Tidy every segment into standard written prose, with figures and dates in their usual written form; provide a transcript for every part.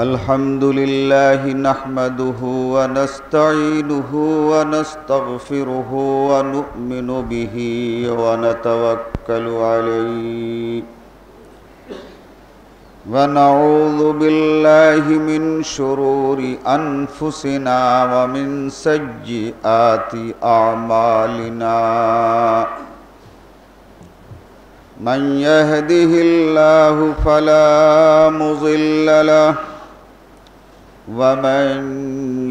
الحمد لله نحمده ونستعينه ونستغفره ونؤمن به ونتوكل عليه ونعوذ بالله من شرور أنفسنا ومن سيئات أعمالنا من يهده الله فلا مضل له ومن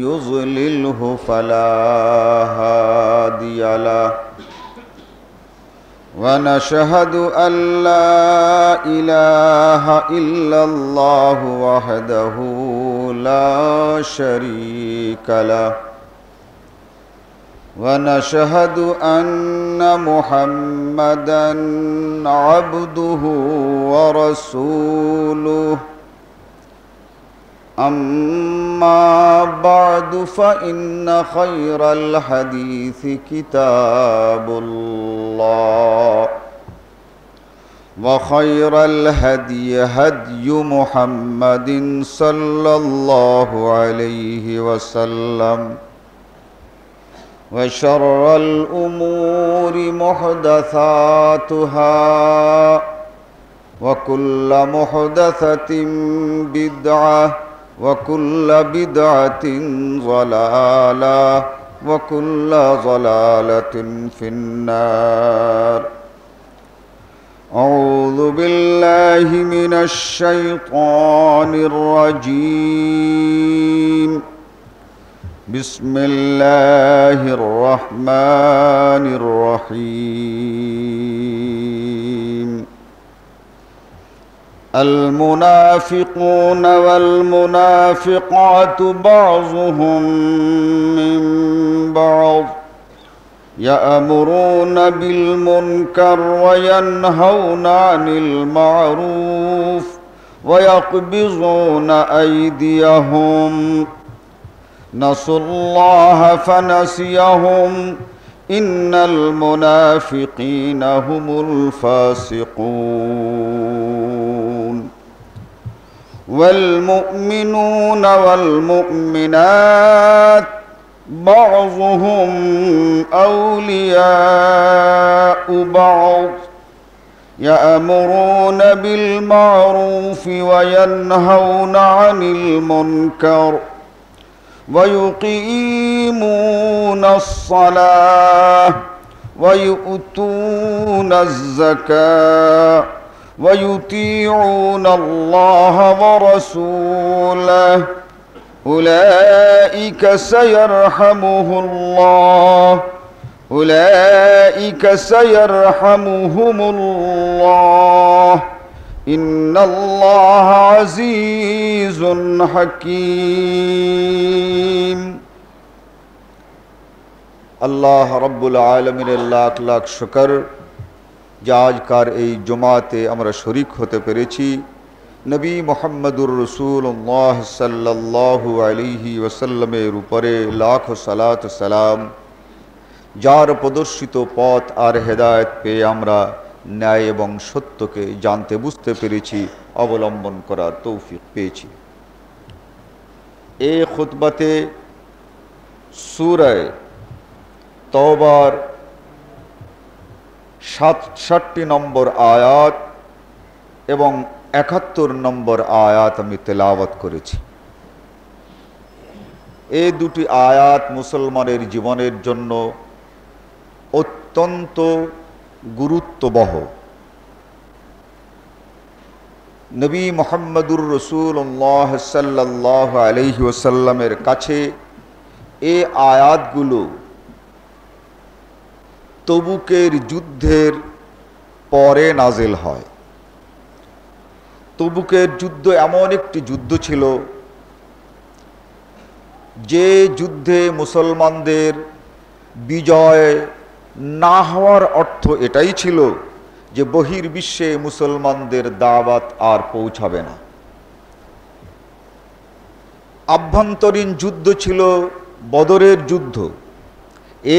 يضلله فلا هادي له ونشهد أن لا إله إلا الله وحده لا شريك له ونشهد أن محمدًا عبده ورسوله أما بعد فإن خير الحديث كتاب الله وخير الهدي هدي محمد صلى الله عليه وسلم وشر الأمور محدثاتها وكل محدثة بدعة وكل بدعة ضلالة وكل ضلالة في النار أعوذ بالله من الشيطان الرجيم بسم الله الرحمن الرحيم المنافقون والمنافقات بعضهم من بعض يأمرون بالمنكر وينهون عن المعروف ويقبضون أيديهم نسوا الله فنسيهم إن المنافقين هم الفاسقون والمؤمنون والمؤمنات بعضهم أولياء بعض يأمرون بالمعروف وينهون عن المنكر ويقيمون الصلاة ويؤتون الزكاة ويطيعون الله ورسوله أولئك سيرحمهم الله إن الله عزيز حكيم আল্লাহ রব্বুল আলামিনের লাখ লাখ শুকর যে আজকার এই জুমাতে আমরা শরীক হতে পেরেছি। নবী মুহাম্মদুর রাসূলুল্লাহ সাল্লাল্লাহু আলাইহি ওয়াসাল্লামের উপরে লাখ সালাত সালাম, যার প্রদর্শিত পথ আর হেদায়েত পেয়ে আমরা ন্যায় এবং সত্যকে জানতে বুঝতে পেরেছি, অবলম্বন করার তৌফিক পেয়েছি। এই খুতবাতে সূরা তওবার ৬৭ নম্বর আয়াত এবং ৭১ নম্বর আয়াত আমি তেলাওয়াত করেছি। এই দুটি আয়াত মুসলমানের জীবনের জন্য অত্যন্ত গুরুত্ববহ। নবী মুহাম্মদুর রাসূলুল্লাহ সাল্লাল্লাহু আলাইহি ওয়াসাল্লামের কাছে এই আয়াতগুলো তবুকের যুদ্ধের পরে নাজিল হয়। তবুকের যুদ্ধ এমন একটি যুদ্ধ ছিল যে যুদ্ধে মুসলমানদের বিজয় না হওয়ার অর্থ এটাই ছিল যে বহির্বিশ্বে মুসলমানদের দাওয়াত আর পৌঁছাবে না। আভ্যন্তরীণ যুদ্ধ ছিল বদরের যুদ্ধ।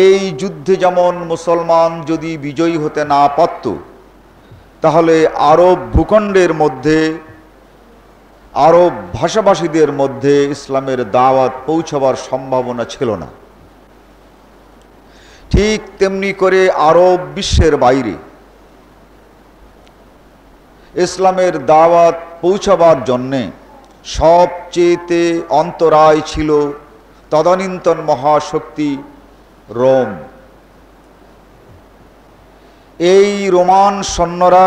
এই যুদ্ধে যেমন মুসলমান যদি বিজয়ী হতে না পারত, তাহলে আরব ভূখণ্ডের মধ্যে আরব ভাষাভাষীদের মধ্যে ইসলামের দাওয়াত পৌঁছাবার সম্ভাবনা ছিল না। ঠিক তেমনি করে আরব বিশ্বের বাইরে ইসলামের দাওয়াত পৌঁছাবার জন্যে সবচেয়েতে অন্তরায় ছিল তদানীন্তন মহাশক্তি রোম। এই রোমান সৈন্যরা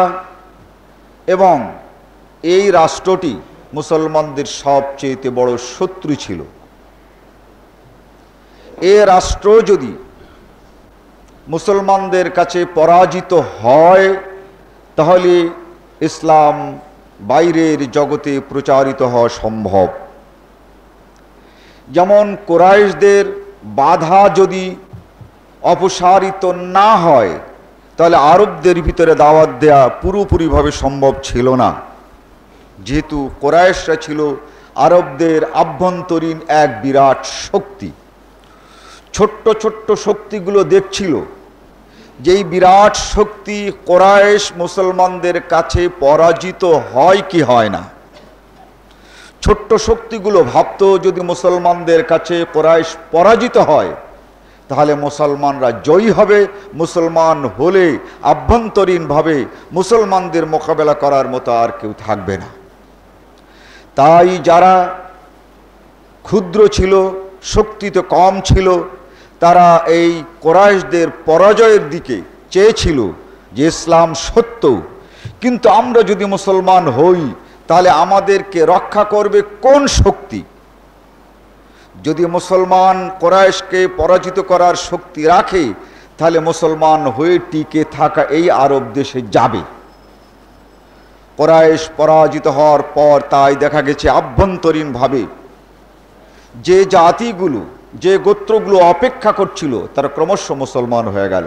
এবং এই রাষ্ট্রটি মুসলমানদের সবচেয়ে বড় শত্রু ছিল। এ রাষ্ট্র যদি মুসলমানদের কাছে পরাজিত হয় তাহলে ইসলাম বাইরের জগতে প্রচারিত হওয়া সম্ভব। যেমন কুরাইশদের বাধা যদি অপসারিত না হয় তাহলে আরবদের ভিতরে দাওয়াত দেয়া পুরোপুরিভাবে সম্ভব ছিল না, যেহেতু কুরাইশরা ছিল আরবদের আভ্যন্তরীণ এক বিরাট শক্তি। ছোট্ট ছোট্ট শক্তিগুলো দেখছিল যেই বিরাট শক্তি কুরাইশ মুসলমানদের কাছে পরাজিত হয় কি হয় না। ছোট্ট শক্তিগুলো ভাবত যদি মুসলমানদের কাছে কুরাইশ পরাজিত হয় তাহলে মুসলমানরা জয়ী হবে, মুসলমান হলে আভ্যন্তরীণভাবে মুসলমানদের মোকাবেলা করার মতো আর কেউ থাকবে না। তাই যারা ক্ষুদ্র ছিল, শক্তিতে কম ছিল, তারা এই কুরাইশদের পরাজয়ের দিকে চেয়েছিল যে ইসলাম সত্য, কিন্তু আমরা যদি মুসলমান হই তাহলে আমাদেরকে রক্ষা করবে কোন শক্তি? যদি মুসলমান কুরাইশকে পরাজিত করার শক্তি রাখে তাহলে মুসলমান হয়ে টিকে থাকা এই আরব দেশে যাবে। কুরাইশ পরাজিত হওয়ার পর তাই দেখা গেছে আভ্যন্তরীণভাবে যে জাতিগুলো, যে গোত্রগুলো অপেক্ষা করছিল তারা ক্রমশ মুসলমান হয়ে গেল।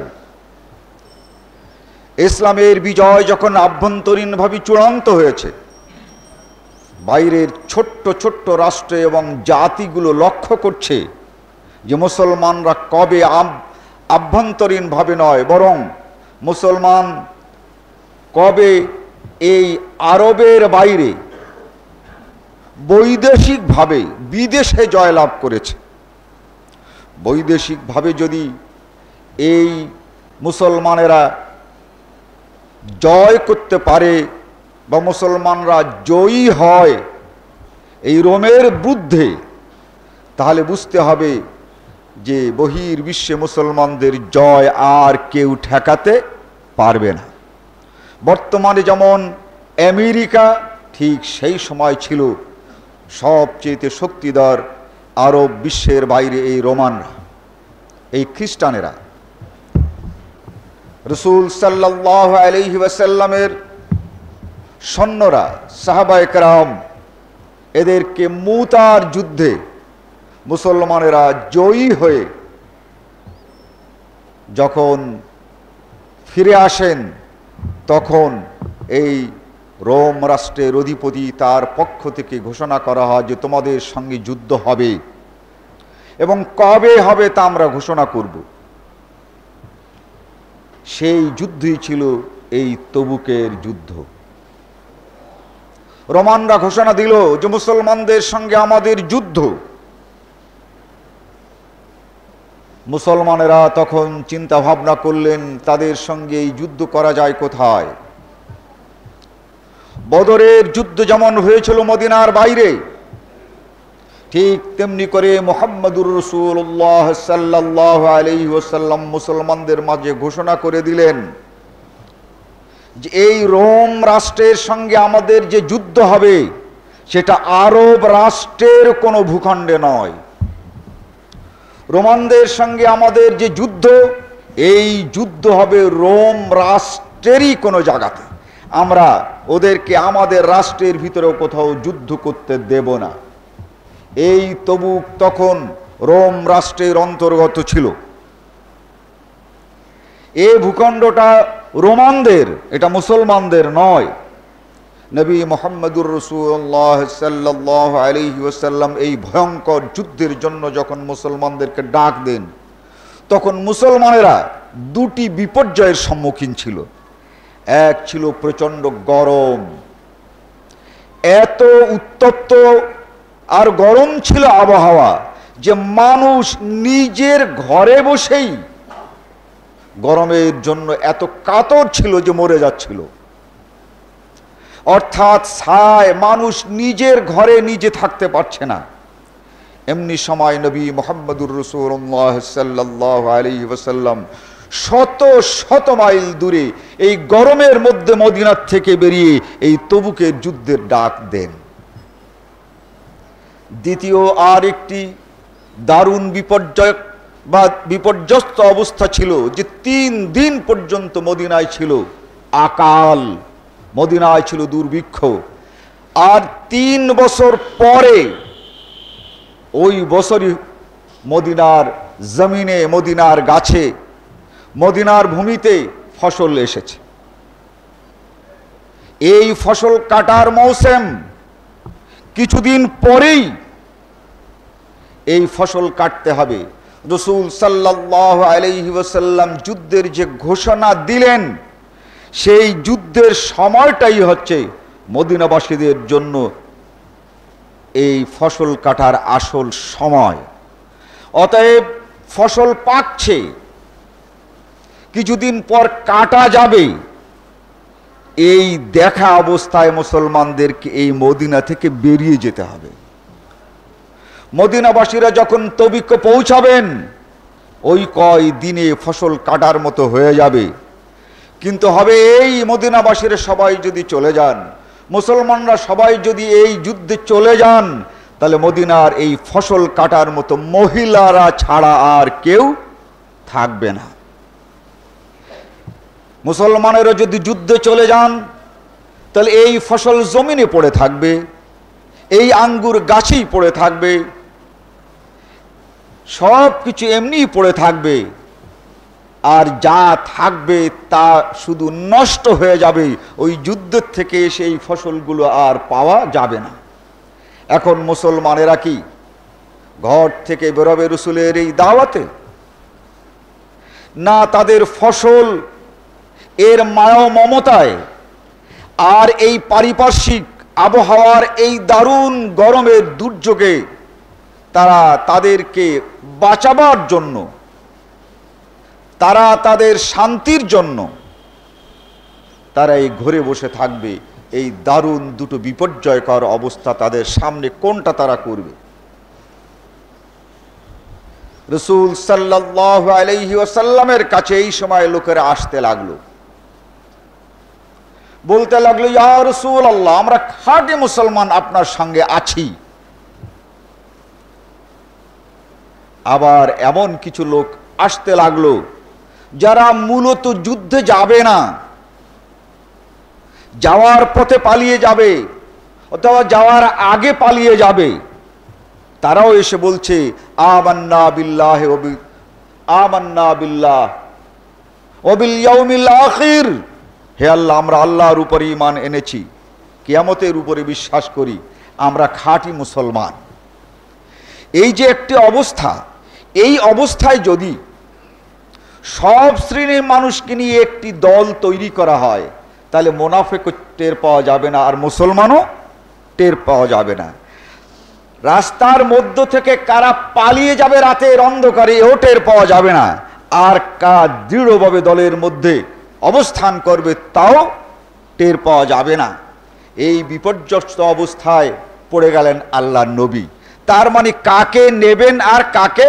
ইসলামের বিজয় যখন আভ্যন্তরীণভাবে চূড়ান্ত হয়েছে, বাইরের ছোট্ট ছোট্ট রাষ্ট্র এবং জাতিগুলো লক্ষ্য করছে যে মুসলমানরা কবে আভ্যন্তরীণভাবে নয় বরং মুসলমান কবে এই আরবের বাইরে বৈদেশিকভাবে বিদেশে জয়লাভ করেছে। বৈদেশিকভাবে যদি এই মুসলমানেরা জয় করতে পারে বা মুসলমানরা জয়ী হয় এই রোমের বিরুদ্ধে, তাহলে বুঝতে হবে যে বহির্বিশ্বে মুসলমানদের জয় আর কেউ ঠেকাতে পারবে না। বর্তমানে যেমন আমেরিকা, ঠিক সেই সময় ছিল সবচেয়ে শক্তিধর আরব বিশ্বের বাইরে এই রোমানরা, এই খ্রিস্টানেরা। রাসূল সাল্লাল্লাহু আলাইহি ওয়াসাল্লামের সৈন্যরা, সাহাবায়ে কেরাম, এদেরকে মুতার যুদ্ধে মুসলমানেরা জয়ী হয়ে যখন ফিরে আসেন তখন এই রোম রাষ্ট্রের অধিপতি তার পক্ষ থেকে ঘোষণা করা হয় যে তোমাদের সঙ্গে যুদ্ধ হবে এবং কবে হবে তা আমরা ঘোষণা করব। সেই যুদ্ধই ছিল এই তবুকের যুদ্ধ। রোমানরা ঘোষণা দিল যে মুসলমানদের সঙ্গে আমাদের যুদ্ধ। মুসলমানেরা তখন চিন্তা ভাবনা করলেন তাদের সঙ্গে এই যুদ্ধ করা যায় কোথায়। বদরের যুদ্ধ যেমন হয়েছিল মদিনার বাইরে, ঠিক তেমনি করে মুহাম্মদুর রাসূলুল্লাহ সাল্লাল্লাহু আলাইহি ওয়াসাল্লাম মুসলমানদের মাঝে ঘোষণা করে দিলেন যে এই রোম রাষ্ট্রের সঙ্গে আমাদের যে যুদ্ধ হবে সেটা আরব রাষ্ট্রের কোনো ভূখণ্ডে নয়। রোমানদের সঙ্গে আমাদের যে যুদ্ধ, এই যুদ্ধ হবে রোম রাষ্ট্রেরই কোনো জায়গাতে। আমরা ওদেরকে আমাদের রাষ্ট্রের ভিতরেও কোথাও যুদ্ধ করতে দেব না। এই তবুক তখন রোম রাষ্ট্রের অন্তর্গত ছিল। এই ভূখণ্ডটা রোমানদের, এটা মুসলমানদের নয়। নবী মুহাম্মদুর রাসূলুল্লাহ সাল্লাল্লাহু আলাইহি ওয়াসাল্লাম এই ভয়ঙ্কর যুদ্ধের জন্য যখন মুসলমানদেরকে ডাক দেন তখন মুসলমানেরা দুটি বিপর্যয়ের সম্মুখীন ছিল। এক ছিল প্রচণ্ড গরম, এত উত্তপ্ত আর গরম ছিল আবহাওয়া যে মানুষ নিজের ঘরে বসেই গরমের জন্য এত কাতর ছিল যে মরে যাচ্ছিল। অর্থাৎ ছায় মানুষ নিজের ঘরে নিজে থাকতে পারছে না। এমনি সময় নবী মুহাম্মদুর রাসূলুল্লাহ সাল্লাল্লাহু আলাইহি ওয়াসাল্লাম শত শত মাইল দূরে এই গরমের মধ্যে মদিনার থেকে বেরিয়ে এই তবুকের যুদ্ধের ডাক দেন। দ্বিতীয় আর একটি দারুণ বিপর্যয় বা বিপর্যস্ত অবস্থা ছিল যে 3 দিন পর্যন্ত মদিনায় ছিল আকাল, মদিনায় ছিল দুর্ভিক্ষ। আর 3 বছর পরে ওই বছরই মদিনার জমিনে, মদিনার গাছে, মদিনার ভূমিতে ফসল এসেছে। এই ফসল কাটার মৌসুম, কিছুদিন পরেই এই ফসল কাটতে হবে। রাসূল সাল্লাল্লাহু আলাইহি ওয়াসাল্লাম যুদ্ধের যে ঘোষণা দিলেন, সেই যুদ্ধের সময়টাই হচ্ছে মদিনাবাসীদের জন্য এই ফসল কাটার আসল সময়। অতএব ফসল পাকছে, কিছুদিন পর কাটা যাবে, এই দেখা অবস্থায় মুসলমানদেরকে এই মদিনা থেকে বেরিয়ে যেতে হবে। মদিনাবাসীরা যখন তবিকে পৌঁছাবেন, ওই কয় দিনে ফসল কাটার মতো হয়ে যাবে। কিন্তু হবে এই, মদিনাবাসীরা সবাই যদি চলে যান, মুসলমানরা সবাই যদি এই যুদ্ধে চলে যান, তাহলে মদিনার এই ফসল কাটার মতো মহিলারা ছাড়া আর কেউ থাকবে না। মুসলমানেরা যদি যুদ্ধে চলে যান, তাহলে এই ফসল জমিনে পড়ে থাকবে, এই আঙ্গুর গাছেই পড়ে থাকবে, সব কিছু এমনিই পড়ে থাকবে। আর যা থাকবে তা শুধু নষ্ট হয়ে যাবে। ওই যুদ্ধের থেকে সেই ফসলগুলো আর পাওয়া যাবে না। এখন মুসলমানেরা কি ঘর থেকে বেরোবে রাসূলের এই দাওয়াতে? না, তাদের ফসল এর মায়া মমতায় আর এই পারিপার্শ্বিক আবহাওয়ার এই দারুণ গরমের দুর্যোগে তারা তাদেরকে বাঁচাবার জন্য, তারা তাদের শান্তির জন্য তারা এই ঘরে বসে থাকবে। এই দারুণ দুটো বিপর্যয়কর অবস্থা তাদের সামনে, কোনটা তারা করবে? রাসূল সাল্লাল্লাহু আলাইহি ওয়াসাল্লামের কাছে এই সময় লোকেরা আসতে লাগলো, বলতে লাগলো, ইয়া রাসূলুল্লাহ, আমরা খাঁটি মুসলমান আপনার সঙ্গে আছি। আবার এমন কিছু লোক আসতে লাগলো যারা মূলত যুদ্ধে যাবে না, যাওয়ার পথে পালিয়ে যাবে অথবা যাওয়ার আগে পালিয়ে যাবে। তারাও এসে বলছে, আমান্না বিল্লাহি ওয়া বিল ইয়াউমিল আখির, হে আল্লাহ, আমরা আল্লাহর উপরে ঈমান এনেছি, কিয়ামতের উপরে বিশ্বাস করি, আমরা খাঁটি মুসলমান। এই যে একটি অবস্থা, এই অবস্থায় যদি সব শ্রেণীর মানুষকে নিয়ে একটি দল তৈরি করা হয়, তাহলে মুনাফিক টের পাওয়া যাবে না, আর মুসলমানও টের পাওয়া যাবে না। রাস্তার মধ্য থেকে কারা পালিয়ে যাবে রাতের অন্ধকারে, এও টের পাওয়া যাবে না। আর কারা দৃঢ়ভাবে দলের মধ্যে অবস্থান করবে, তাও টের পাওয়া যাবে না। এই বিপর্যস্ত অবস্থায় পড়ে গেলেন আল্লাহর নবী। তার মানে কাকে নেবেন আর কাকে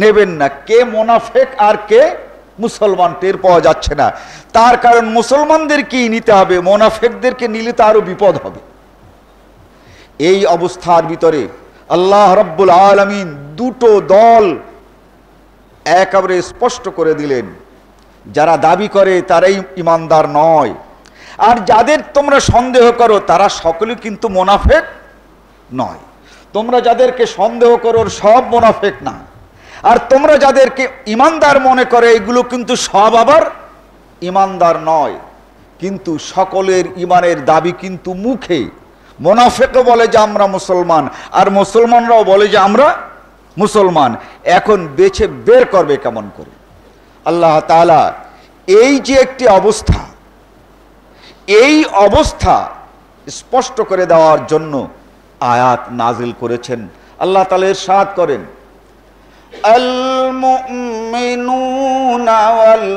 নেবেন না, কে মুনাফিক আর কে মুসলমান, টের পাওয়া যাচ্ছে না। তার কারণ মুসলমানদেরকেই নিতে হবে, মুনাফিকদেরকে নিলে তো আরো বিপদ হবে। এই অবস্থার ভিতরে আল্লাহ রাব্বুল আলামিন দুটো দল একেবারে স্পষ্ট করে দিলেন। যারা দাবি করে তারাই ইমানদার নয়, আর যাদের তোমরা সন্দেহ করো তারা সকলে কিন্তু মুনাফিক নয়। তোমরা যাদেরকে সন্দেহ করো সব মুনাফিক না, আর তোমরা যাদেরকে ইমানদার মনে করে এগুলো কিন্তু সব আবার ইমানদার নয়। কিন্তু সকলের ইমানের দাবি কিন্তু মুখে। মুনাফিকও বলে যে আমরা মুসলমান, আর মুসলমানরাও বলে যে আমরা মুসলমান। এখন বেছে বের করবে কেমন করে? আল্লাহ তাআলা এই যে একটি অবস্থা, এই অবস্থা স্পষ্ট করে দেওয়ার জন্য আয়াত নাজিল করেছেন। আল্লাহ তাআলা ইরশাদ করেন, আল মুমিনুনা ওয়াল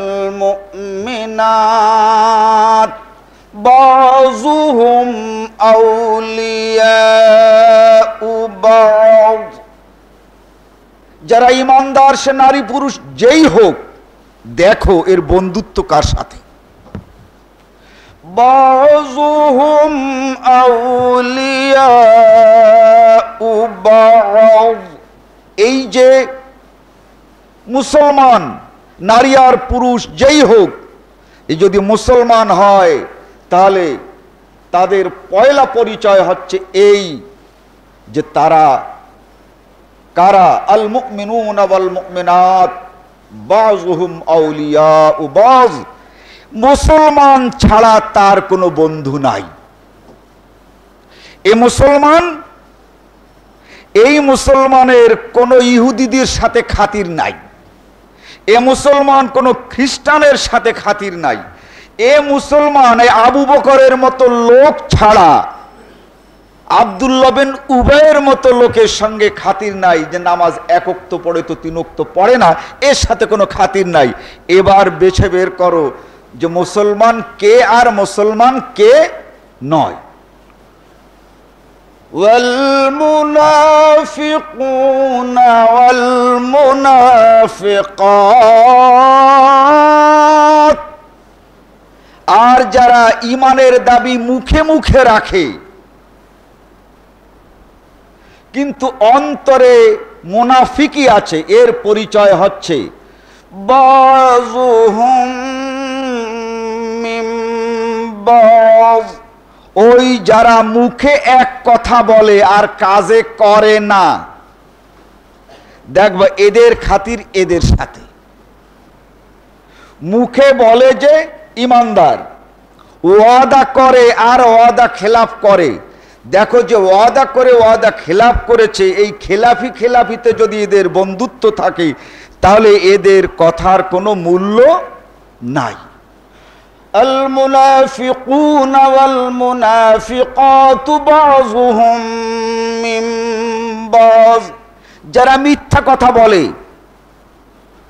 মুমিনাত বাযুহুম আউলিয়াউ বা'দ। যারা ঈমানদার সে নারী পুরুষ যেই হোক, দেখো এর বন্ধুত্ব কার সাথে। বাযুহুম আউলিয়াউ বা'দ, এই যে মুসলমান নারী আর পুরুষ যেই হোক, এই যদি মুসলমান হয় তাহলে তাদের পয়লা পরিচয় হচ্ছে এই যে তারা কারা, আল মুমিনুনা ওয়াল মুমিনাত বাযুহুম আউলিয়াউ বায, মুসলমান ছাড়া তার কোনো বন্ধু নাই। এই মুসলমানের কোনো ইহুদিদের সাথে খাতির নাই, এ মুসলমান কোনো খ্রিস্টানের সাথে খাতির নাই, এ মুসলমান এই আবু বকরের মতো লোক ছাড়া আব্দুল্লাহ বিন উবাইয়ের মতো লোকের সঙ্গে খাতির নাই যে নামাজ এক ওয়াক্ত পড়ে তো তিন ওয়াক্ত পড়ে না, এর সাথে কোনো খাতির নাই। এবার বেছে বের করো যে মুসলমান কে আর মুসলমান কে নয়। ওয়াল মুনাফিকুনা ওয়াল মুনাফিকাত, আর যারা ঈমানের দাবি মুখে মুখে রাখে কিন্তু অন্তরে মুনাফিকি আছে, এর পরিচয় হচ্ছে বাযুহুম মিন বায, ওই যারা মুখে এক কথা বলে আর কাজে করে না। দেখবা এদের খাতির এদের সাথে, মুখে বলে যে ঈমানদার, ওয়াদা করে আর ওয়াদা খেলাফ করে। দেখো যে ওয়াদা করে ওয়াদা খেলাফ করেছে, এই খেলাফিতে যদি এদের বন্ধুত্ব থাকে তাহলে এদের কথার কোনো মূল্য নাই। আল মুনাফিকুনা ওয়াল মুনাফিকাতু বাযুহুম মিন বায, যারা মিথ্যা কথা বলে,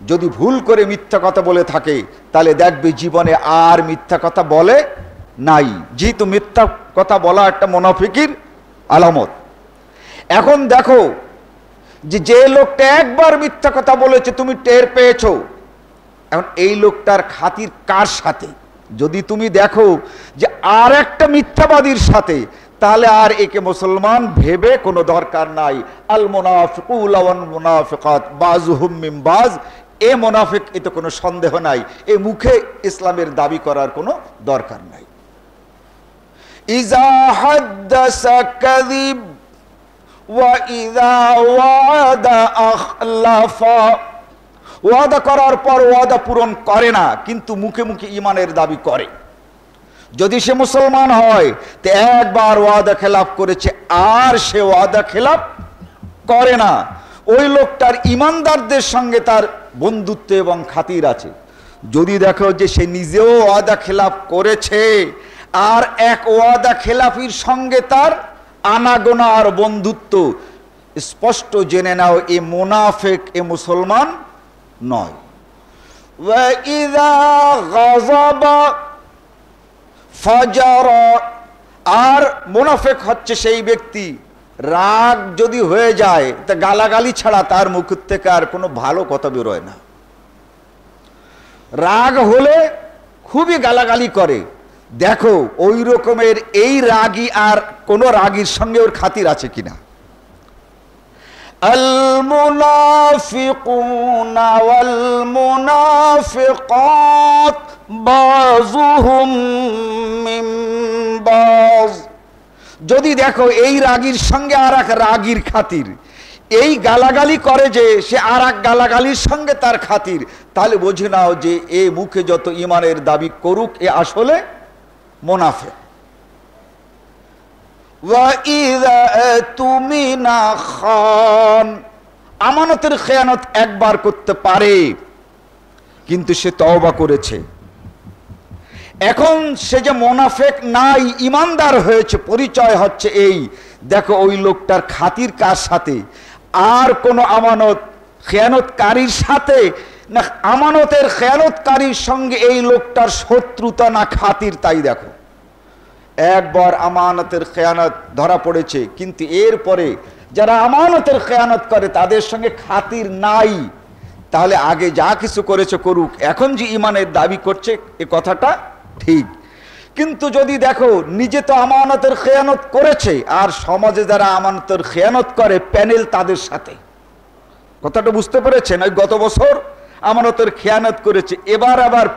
যদি ভুল করে মিথ্যা কথা বলে থাকে তাহলে দেখবে জীবনে আর মিথ্যা কথা বলে নাই, যেহেতু মিথ্যা কথা বলা একটা মুনাফিকির আলামত। এখন দেখো যে লোকটা একবার মিথ্যা কথা বলেছে তুমি টের পেয়েছো, এখন এই লোকটার খাতির কার সাথে? যদি তুমি দেখো যে আর একটা মিথ্যাবাদীর সাথে, তাহলে আর একে মুসলমান ভেবে কোনো দরকার নাই। আল মুনাফিকুনা ওয়াল মুনাফিকাত বাযুহুম মিন বায, এ মুনাফিক, এতে কোনো সন্দেহ নাই, এ মুখে ইসলামের দাবি করার কোনো দরকার নাই। ইযা হাদ্দাসা কাযিব ওয়া ইযা ওয়াদা আখলাফা, ওয়াদা করার পর ওয়াদা পূরণ করে না কিন্তু মুখে মুখে ঈমানের দাবি করে। যদি সে মুসলমান হয় তো একবার ওয়াদা খেলাফ করেছে আর সে ওয়াদা খেলাফ করে না, ওই লোকটার ঈমানদারদের সঙ্গে তার বন্ধুত্ব এবং খাতির আছে। যদি দেখো যে সে নিজেও ওয়াদা খেলাফ করেছে আর এক ওয়াদা খেলাফির সঙ্গে তার আনাগোনা আর বন্ধুত্ব, স্পষ্ট জেনে নাও এ মুনাফিক, এ মুসলমান নয়। ওয়া ইযা গাযাবা ফাজারা, আর মুনাফিক হচ্ছে সেই ব্যক্তি রাগ যদি হয়ে যায় তা গালাগালি ছাড়া তার মুখ থেকে আর কোনো ভালো কথা বেরোয় না। রাগ হলে খুবই গালাগালি করে। দেখো ওই রকমের এই রাগী আর কোন রাগীর সঙ্গে ওর খাতির আছে কিনা। আল মুনাফিকুনা ওয়াল মুনাফিকাত বাযুহুম মিন বায, যদি দেখো এই রাগীর সঙ্গে আর এক রাগীর খাতির, এই গালাগালি করে যে সে আর এক গালাগালির সঙ্গে তার খাতির, তাহলে বুঝে নাও যে এ মুখে যত ঈমানের দাবি করুক এ আসলে মুনাফিক। ওয়া ইযা তুমিনা খান, আমানতের খেয়ানত একবার করতে পারে কিন্তু সে তওবা করেছে। এখন সে যে মুনাফিক নাই, ইমানদার হয়েছে, পরিচয় হচ্ছে এই, দেখো ওই লোকটার খাতির কার সাথে, আর কোন আমানত খেয়ানতকারীর সাথে না আমানতের খেয়ানতকারীর সঙ্গে এই লোকটার শত্রুতা না খাতির, তাই দেখো। একবার আমানতের খেয়ানত ধরা পড়েছে, কিন্তু এরপরে যারা আমানতের খেয়ানত করে তাদের সঙ্গে খাতির নাই, তাহলে আগে যা কিছু করেছে করুক, এখন যে ইমানের দাবি করছে এ কথাটা ঠিক। কিন্তু যদি দেখো নিজে তো আমানতের খেয়ানত করেছে, আর সমাজে যারা আমানতের খেয়ানত করে প্যানেল তাদের সাথে, কথাটা বুঝতে পেরেছেন? ওই গত বছর আমানতের খেয়ানত করেছে, এবার আবার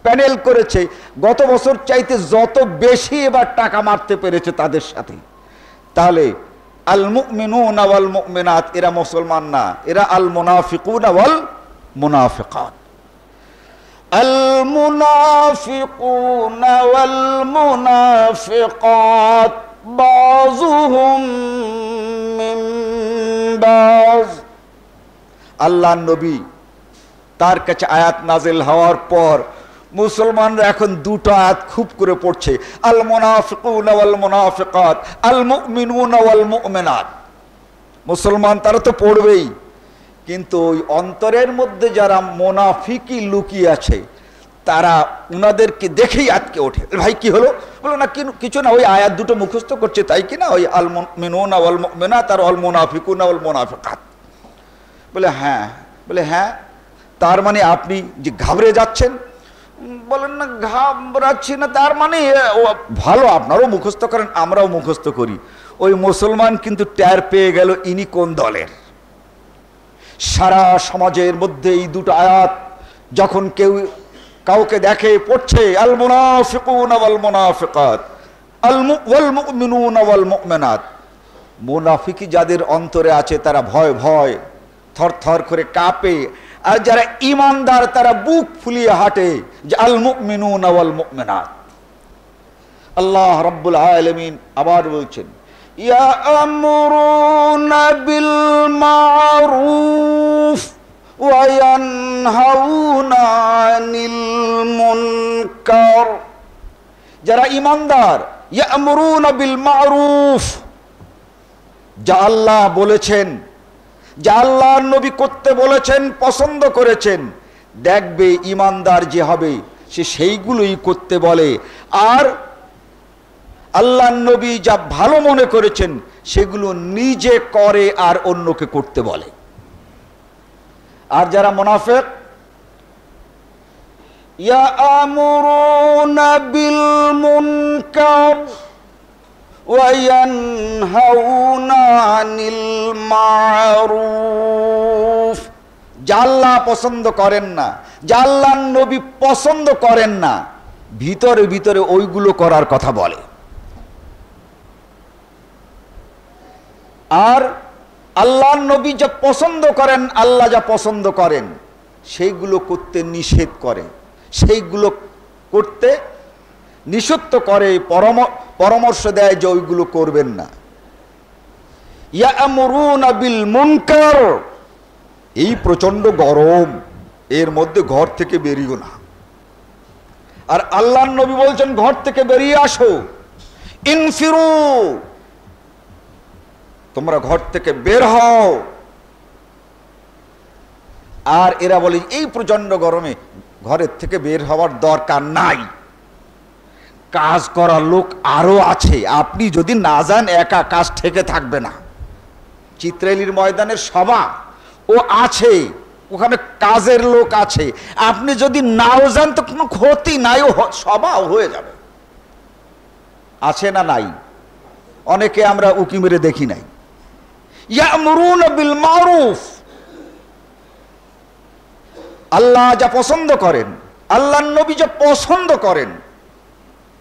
প্যানেল করেছে, গত বছর চাইতে যত বেশি এবার টাকা মারতে পেরেছে তাদের সাথে। তাহলে আল মুমিনুনা ওয়াল মুমিনাত এরা মুসলমান না, এরা আল মুনাফিকুনা ওয়াল মুনাফিকাত। আল মুনাফিকুনা ওয়াল মুনাফিকাত বাযুহুম মিন বায। আল্লাহর নবী তার কাছে আয়াত নাজিল হওয়ার পর মুসলমানরা এখন দুটো আয়াত খুব করে পড়ছে, আল মুনাফিকুনা ওয়াল মুনাফিকাত আল মুমিনুনা ওয়াল মুমিনাত। মুসলমান তারা তো পড়বেই, কিন্তু ওই অন্তরের মধ্যে যারা মুনাফিকি লুকিয়ে আছে তারা উনাদেরকে দেখেই আটকে ওঠে, ভাই কি হলো? বলো না কিছু না, ওই আয়াত দুটো মুখস্থ করছে তাই কিনা, ওই আল মুমিনুনা ওয়াল মুমিনাত আর আল মুনাফিকুনা ওয়াল মুনাফিকাত। বলে হ্যাঁ, বলে হ্যাঁ, তার মানে আপনি যে ঘাবড়ে যাচ্ছেন? বলেন না ঘাবড়াচ্ছি না, তার মানে ভালো, আপনারাও মুখস্থ করেন আমরাও মুখস্থ করি। ওই মুসলমান কিন্তু টের পেয়ে গেল ইনি কোন দলের। সারা সমাজের মধ্যে এই দুটো আয়াত যখন কেউ কাউকে দেখে পড়ছে, আল মুনাফিকুনা ওয়াল মুনাফিকাত ওয়াল মুমিনুনা ওয়াল মুমিনাত, মুনাফিকি যাদের অন্তরে আছে তারা ভয় ভয় থর থর করে কাঁপে, আর যারা ইমানদার তারা বুক ফুলিয়ে হাঁটে, যে আল মুমিনুনা ওয়াল মুমিনাত। আল্লাহ রাব্বুল আলামিন আবার বলছেন, ইয়া'মুরুনা বিল মা'রুফ ওয়া ইয়ানহাউনা আনিল মুনকার। যারা ইমানদার, ইয়া'মুরুনা বিল মা'রুফ, যা আল্লাহ বলেছেন, যা আল্লাহর নবী করতে বলেছেন, পছন্দ করেছেন, দেখবে ইমানদার যে হবে সে সেইগুলোই করতে বলে, আর আল্লাহর নবী যা ভালো মনে করেছেন সেগুলো নিজে করে আর অন্যকে করতে বলে। আর যারা মুনাফিক, ইয়া'মুরুনা বিল মুনকার ওয়া ইয়ানহাউনা আনিল মা'রুফ, যা আল্লাহ পছন্দ করেন না, যা আল্লাহর নবী পছন্দ করেন না, ভিতরে ভিতরে ওইগুলো করার কথা বলে। আর আল্লাহর নবী যা পছন্দ করেন, আল্লাহ যা পছন্দ করেন সেইগুলো করতে নিষেধ করে, সেইগুলো করতে নিষিদ্ধ করে, পরামর্শ দেয় যে ওইগুলো করবেন না। ইয়া'মুরুনা বিল মুনকার, এই প্রচন্ড গরম, এর মধ্যে ঘর থেকে বেরিও না। আর আল্লাহর নবী বলছেন ঘর থেকে বেরিয়ে আসো, ইনফিরু, তোমরা ঘর থেকে বের হও। আর এরা বলে এই প্রচন্ড গরমে ঘরের থেকে বের হওয়ার দরকার নাই, কাজ করার লোক আরো আছে, আপনি যদি না যান একা কাজ ঠেকে থাকবে না। চিত্রাইলির ময়দানের সভা ও আছে, ওখানে কাজের লোক আছে, আপনি যদি নাও যান তো কোনো ক্ষতি নাই, সভাও হয়ে যাবে। আছে না নাই? অনেকে আমরা উকি মেরে দেখি নাই। ইয়া'মুরুনা বিল মা'রুফ, আল্লাহ যা পছন্দ করেন, আল্লাহর নবী যা পছন্দ করেন,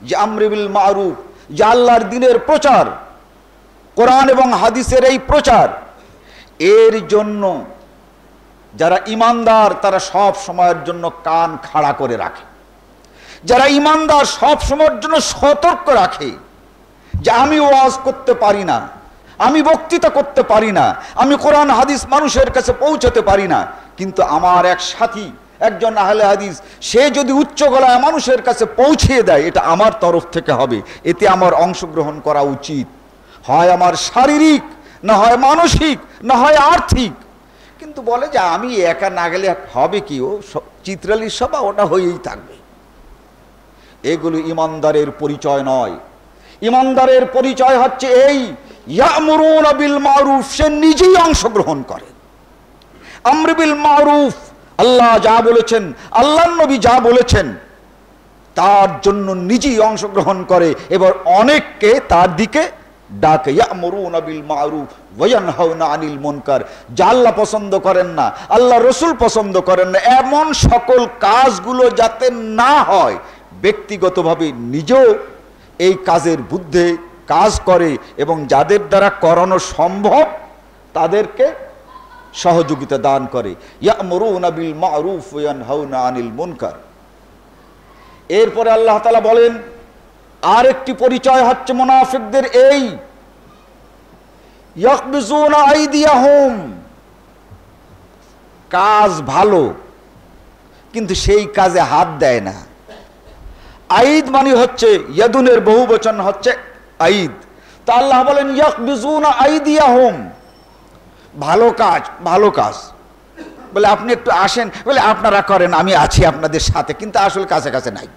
যে আমর বিল মা'রুফ, যে আল্লাহর দ্বীনের প্রচার, কোরআন এবং হাদিসের এই প্রচার, এর জন্য যারা ইমানদার তারা সব সময়ের জন্য কান খাড়া করে রাখে। যারা ইমানদার সব সময়ের জন্য সতর্ক রাখে যে আমি ওয়াজ করতে পারি না, আমি বক্তৃতা করতে পারি না, আমি কোরআন হাদিস মানুষের কাছে পৌঁছাতে পারি না, কিন্তু আমার এক সাথী, একজন আহলে হাদিস সে যদি উচ্চ গলায় মানুষের কাছে পৌঁছিয়ে দেয়, এটা আমার তরফ থেকে হবে, এতে আমার অংশগ্রহণ করা উচিত, হয় আমার শারীরিক, না হয় মানসিক, না হয় আর্থিক। কিন্তু বলে যে আমি একা না গেলে হবে কি, ও চিত্রালির সভা, ওটা হয়েই থাকবে। এগুলো ইমানদারের পরিচয় নয়। ইমানদারের পরিচয় হচ্ছে এই, ইয়ামুরুনা বিল মারুফ, সে নিজেই অংশগ্রহণ করে। আমর বিল মারুফ, আল্লাহ যা বলেছেন, আল্লাহর নবী যা বলেছেন তার জন্য নিজেই অংশগ্রহণ করে, এবার অনেককে তার দিকে ডাকে। ইয়ামুরুনা বিল মারুফ ওয়া ইয়ানহাউনা আনিল মুনকার, যা আল্লাহ পছন্দ করেন না, আল্লাহ রসুল পছন্দ করেন না, এমন সকল কাজগুলো যাতে না হয়, ব্যক্তিগতভাবে নিজেও এই কাজের বুদ্ধে কাজ করে এবং যাদের দ্বারা করানো সম্ভব তাদেরকে সহযোগিতা দান করে। ইয়ামুরুনা বিল মারুফ ওয়া ইয়ানহাউনা আনিল মুনকার। এরপরে আল্লাহ তাআলা বলেন আরেকটি পরিচয় হচ্ছে মুনাফিকদের এই, ইয়াকবিজুনা আইদিয়াহুম, কাজ ভালো কিন্তু সেই কাজে হাত দেয় না। আইদ মানে হচ্ছে, ইয়াদুনের বহু বচন হচ্ছে আইদ। তা আল্লাহ বলেন ইয়াকবিজুনা আইদিয়াহুম, ভালো কাজ, ভালো কাজ বলে আপনি একটু আসেন, বলে আপনারা করেন, আমি আছি আপনাদের সাথে, কিন্তু আসলে কাছে কাছে নাই।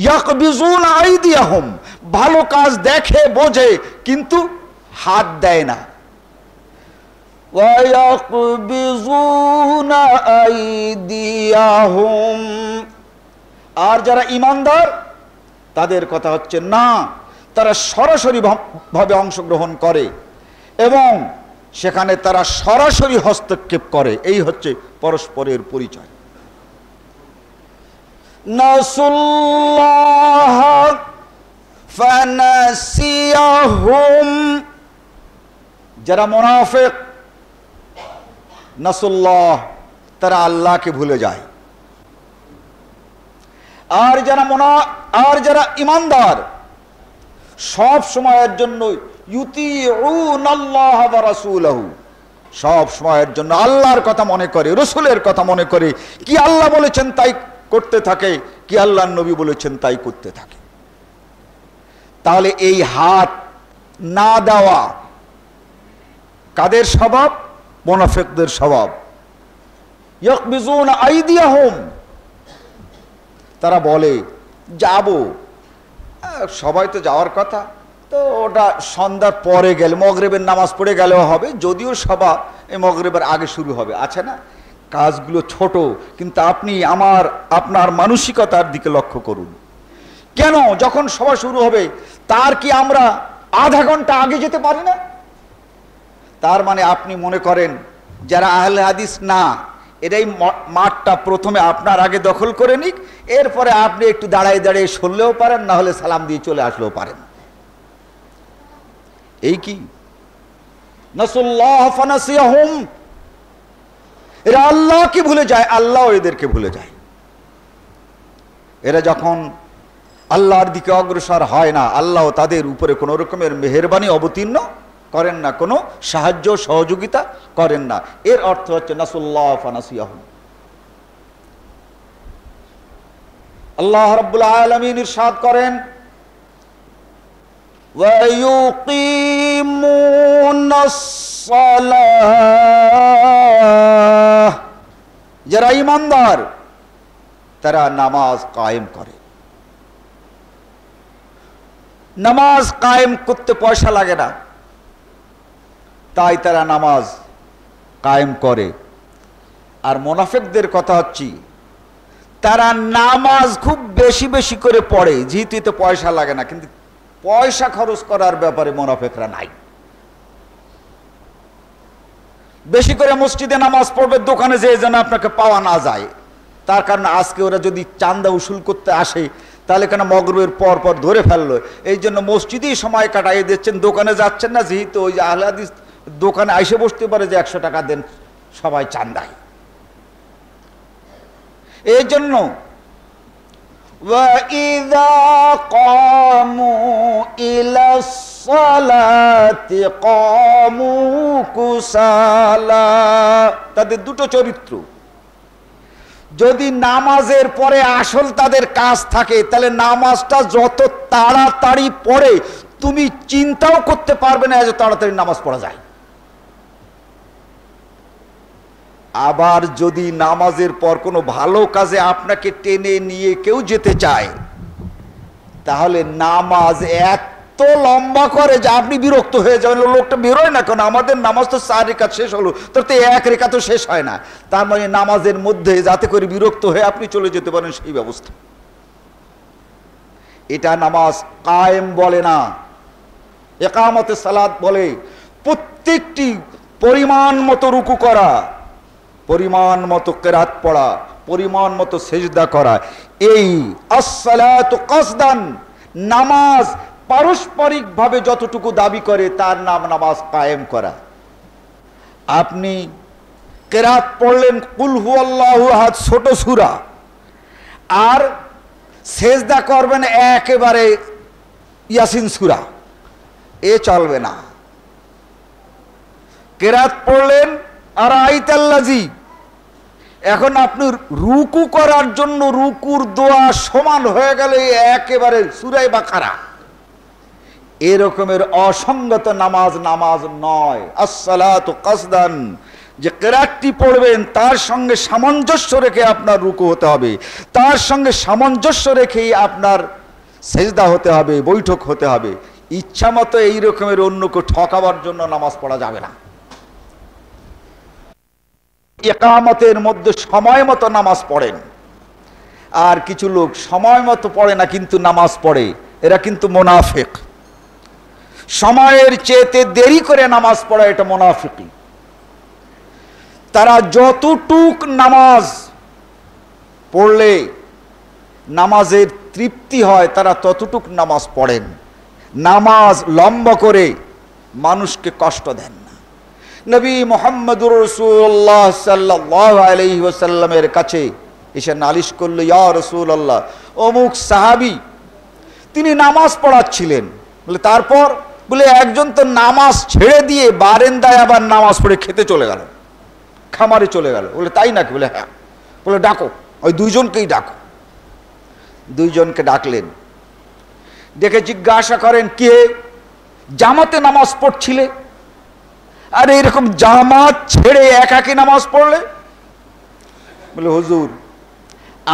ইয়াকবিজুনা আইদিয়াহুম, ভালো কাজ দেখে বোঝে কিন্তু হাত দেয় না। ওয়া ইয়াকবিজুনা আইদিয়াহুম, আর যারা ঈমানদার তাদের কথা হচ্ছে না, তারা সরাসরি ভাবে অংশগ্রহণ করে এবং সেখানে তারা সরাসরি হস্তক্ষেপ করে। এই হচ্ছে পরস্পরের পরিচয়। নাসুল্লাহ ফানাসিয়াহুম, যারা মুনাফিক, নাসুল্লাহ, তারা আল্লাহকে ভুলে যায়। আর যারা ঈমানদার সব সময়ের জন্য ইউতিউনাল্লাহ ওয়া রাসূলাহু, সব সময়ের জন্য আল্লাহর কথা মনে করে, রসুলের কথা মনে করে, কি আল্লাহ বলেছেন তাই করতে থাকে, কি আল্লাহর নবী বলেছেন তাই করতে থাকে। তাহলে এই হাত না দেওয়া কাদের স্বভাব? মুনাফিকদের স্বভাব। ইয়াকবিজুনা আইদিয়াহুম, তারা বলে যাব, সবাই তো যাওয়ার কথা, তো ওটা সন্ধ্যার পরে গেলে, মগরিবের নামাজ পড়ে গেলেও হবে, যদিও সভা এই মগরিবের আগে শুরু হবে, আছে না, কাজগুলো ছোট, কিন্তু আপনি আপনার মানসিকতার দিকে লক্ষ্য করুন। কেন যখন সভা শুরু হবে তার কি আমরা আধা ঘন্টা আগে যেতে পারি না? তার মানে আপনি মনে করেন যারা আহলে হাদিস না, এটাই মাঠটা প্রথমে আপনার আগে দখল করে নিক, এরপরে আপনি একটু দাঁড়ায় দাঁড়িয়ে শুনলেও পারেন, না হলে সালাম দিয়ে চলে আসলেও পারেন। এই কি নাসুল্লাহ ফানাসিয়াহুম, এরা আল্লাহকে ভুলে যায়, আল্লাহ এদেরকে ভুলে যায়। এরা যখন আল্লাহর দিকে অগ্রসর হয় না, আল্লাহ তাদের উপরে কোনো রকমের মেহেরবানি অবতীর্ণ করেন না, কোনো সাহায্য সহযোগিতা করেন না। এর অর্থ হচ্ছে নাসুল্লাহ ফানাসিয়াহুম। আল্লাহ রাব্বুল আলামিন ইরশাদ করেন ওয়া ইউকিমুনাস সালাহ, যারা ঈমানদার তারা নামাজ কায়েম করে। নামাজ কায়েম করতে পয়সা লাগে না, তাই তারা নামাজ কায়েম করে। আর মুনাফিকদের কথা হচ্ছে তারা নামাজ খুব বেশি বেশি করে পড়ে, যেহেতু এতে পয়সা লাগে না, কিন্তু পয়সা খরচ করার ব্যাপারে মুনাফিকরা নাই। বেশি করে মসজিদে নামাজ পড়বে, দোকানে যেয়ে যেন আপনাকে পাওয়া না যায়। তার কারণে আজকে ওরা যদি চাঁদা উসুল করতে আসে তাহলে কেন মগরিবের পর পর ধরে ফেললো, এই জন্য মসজিদেই সময় কাটাইয়ে দিচ্ছেন, দোকানে যাচ্ছেন না, যেহেতু ওই যে আহলে হাদিস দোকানে আইসে বসতে পারে যে 100 টাকা দেন সবাই চাঁদায়। এই জন্য وَإِذَا قَامُوا إِلَى الصَّلَاةِ قَامُوا كُسَالَى, তাদের দুটো চরিত্র, যদি নামাজের পরে আসল তাদের কাজ থাকে, তাহলে নামাজটা যত তাড়াতাড়ি পড়ে তুমি চিন্তাও করতে পারবে না এত তাড়াতাড়ি নামাজ পড়া যায়। আবার যদি নামাজের পর কোনো ভালো কাজে আপনাকে টেনে নিয়ে কেউ যেতে চায়, তাহলে নামাজ এত লম্বা করে যে আপনি বিরক্ত হয়ে যাবেন, লোকটা বেরোয় না কেন, আমাদের নামাজ তো 4 রেখাত শেষ হলো, তোর তো 1 রেখাত শেষ হয় না। তার মানে নামাজের মধ্যে যাতে করে বিরক্ত হয়ে আপনি চলে যেতে পারেন সেই ব্যবস্থা। এটা নামাজ কায়েম বলে না, ইকামতে সালাত বলে। প্রত্যেকটি পরিমাণ মতো রুকু করা, পরিমাণ মতো কিরাত পড়া, পরিমাণ মতো সেজদা করা, এই আসসালাতু কসদান, নামাজ পারস্পরিকভাবে যতটুকু দাবি করে তার নাম নামাজ কায়েম করা। আপনি কিরাত পড়লেন কুল হুয়াল্লাহু আহাদ ছোট সূরা, আর সেজদা করবেন একেবারে ইয়াসিন সূরা, এ চলবে না। কিরাত পড়লেন আর আইতাল্লাজি, এখন আপনি রুকু করার জন্য রুকুর দোয়া সমান হয়ে গেল একেবারে সূরা বাকারা, এরকমের অসঙ্গত নামাজ নামাজ নয়। আসসালাতু কসদান, যে কিরাতটি পড়বেন তার সঙ্গে সামঞ্জস্য রেখে আপনার রুকু হতে হবে, তার সঙ্গে সামঞ্জস্য রেখেই আপনার সেজদা হতে হবে, বৈঠক হতে হবে। ইচ্ছা মতো এই রকমের অন্যকে ঠকাবার জন্য নামাজ পড়া যাবে না। ইকামতের মধ্যে সময় মতো নামাজ পড়েন, আর কিছু লোক সময় মতো পড়ে না কিন্তু নামাজ পড়ে, এরা কিন্তু মুনাফিক। সময়ের চেয়েতে দেরি করে নামাজ পড়া, এটা মুনাফিকি। তারা যতটুক নামাজ পড়লে নামাজের তৃপ্তি হয় তারা ততটুক নামাজ পড়েন। নামাজ লম্বা করে মানুষকে কষ্ট দেন না। নবী মুহাম্মদুর রাসূলুল্লাহ সাল্লাল্লাহু আলাইহি ওয়াসাল্লামের কাছে এসে নালিশ করল, ইয়া রাসূলুল্লাহ, অমুক সাহাবী তিনি নামাজ পড়াচ্ছিলেন, বলে তারপর, বলে একজন তো নামাজ ছেড়ে দিয়ে বারান্দায় আবার নামাজ পড়ে খেতে চলে গেল, খামারে চলে গেল। বলে তাই নাকি? বলে হ্যাঁ। বলে ডাকো, ওই দুইজনকেই ডাকো। দুইজনকে ডাকলেন, ডেকে জিজ্ঞাসা করেন, কে জামাতে নামাজ পড়ছিলে? আর এরকম জামাত ছেড়ে একাকী নামাজ পড়লে? বলে হুজুর,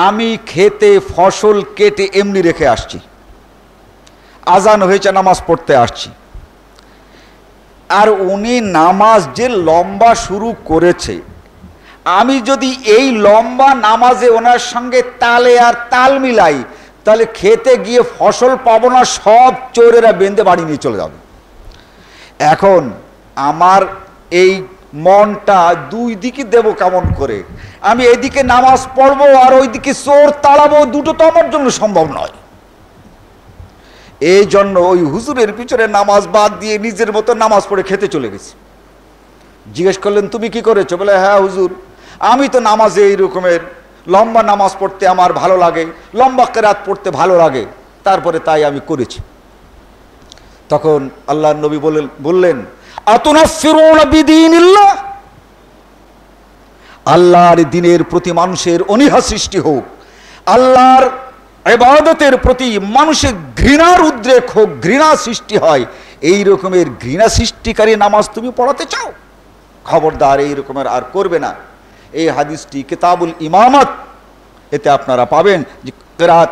আমি খেতে ফসল কেটে এমনি রেখে আসছি, আজান হয়েছে নামাজ পড়তে আসছি। আর উনি নামাজ যে লম্বা শুরু করেছে, আমি যদি এই লম্বা নামাজে ওনার সঙ্গে তালে আর তাল মিলাই, তাহলে খেতে গিয়ে ফসল পাবো না, সব চোরেরা বেঁধে বাড়ি নিয়ে চলে যাবে। এখন আমার এই মনটা দুই দিকে দেব কেমন করে? আমি এদিকে নামাজ পড়বো আর ওইদিকে চোর তাড়াবো, দুটো তো আমার জন্য সম্ভব নয়। এই জন্য ওই হুজুরের পিছনে নামাজ বাদ দিয়ে নিজের মতো নামাজ পড়ে খেতে চলে গেছি। জিজ্ঞেস করলেন, তুমি কি করেছো? বলে হ্যাঁ হুজুর, আমি তো নামাজে এই রকমের লম্বা নামাজ পড়তে আমার ভালো লাগে, লম্বা কিরাত পড়তে ভালো লাগে, তারপরে তাই আমি করেছি। তখন আল্লাহর নবী বললেন, আতুনাফিরুনা বিদীনিল্লাহ, আল্লাহর দ্বীনের প্রতি মানুষের অনীহা সৃষ্টি হোক, আল্লাহর ইবাদতের প্রতি মানুষের ঘৃণার উদ্রেক হোক, ঘৃণা সৃষ্টি হয়, এই রকমের ঘৃণা সৃষ্টিকারী নামাজ তুমি পড়াতে চাও? খবরদার এই রকমের আর করবে না। এই হাদিসটি কিতাবুল ইমামত, এতে আপনারা পাবেন যে কিরাত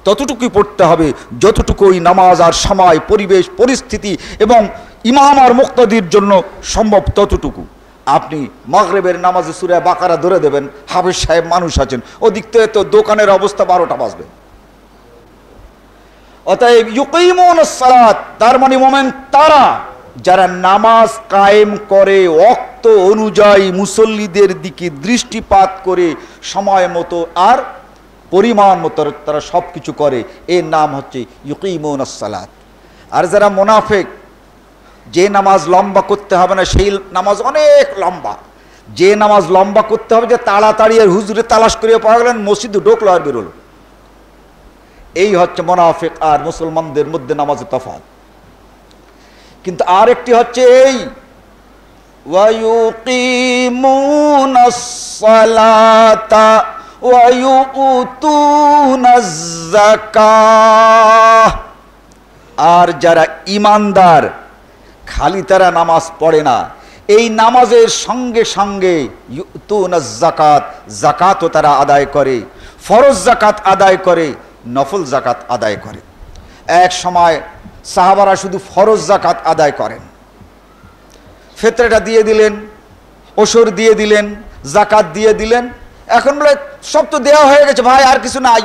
ততটুকুই পড়তে হবে যতটুকু ওই নামাজ আর সময়, পরিবেশ, পরিস্থিতি এবং ইমাম আর মুক্তাদির জন্য সম্ভব ততটুকু। আপনি মাগরিবের নামাজে সূরা বাকারা ধরে দেবেন, হাফেজ সাহেব মানুষ আছেন, ওদিক থেকে তো দোকানের অবস্থা 12টা বাজবে। অতএব ইউকিমুনাস সালাত, তার মানে মোমেন তারা যারা নামাজ কায়েম করে, ওয়াক্ত অনুযায়ী মুসল্লিদের দিকে দৃষ্টিপাত করে সময় মতো আর পরিমাণ মতো তারা সব কিছু করে, এর নাম হচ্ছে ইউকিমুনাস সালাত। আর যারা মুনাফিক, যে নামাজ লম্বা করতে হবে না সেই নামাজ অনেক লম্বা, যে নামাজ লম্বা করতে হবে যে তাড়াতাড়ি আর হুজুরে তালাশ করিয়ে পাওয়া গেলেন, মসজিদে ঢোকলো আর বেরোলো, এই হচ্ছে মুনাফিক আর মুসলমানদের মধ্যে নামাজের তফাৎ। কিন্তু আরেকটি হচ্ছে এই ওয়ায়ুকিমুনাস সালাতা ওয়া ইউতুনাজ যাকাহ, আর যারা ঈমানদার খালি তারা নামাজ পড়ে না, এই নামাজের সঙ্গে সঙ্গে ইউতুনাজ যাকাত, যাকাতও তারা আদায় করে, ফরজ যাকাত আদায় করে, নফল যাকাত আদায় করে। এক সময় সাহাবারা শুধু ফরজ যাকাত আদায় করেন, ফিতরাটা দিয়ে দিলেন, ওশর দিয়ে দিলেন, যাকাত দিয়ে দিলেন। এখন বলে সব তো দেওয়া হয়ে গেছে ভাই, আর কিছু নাই,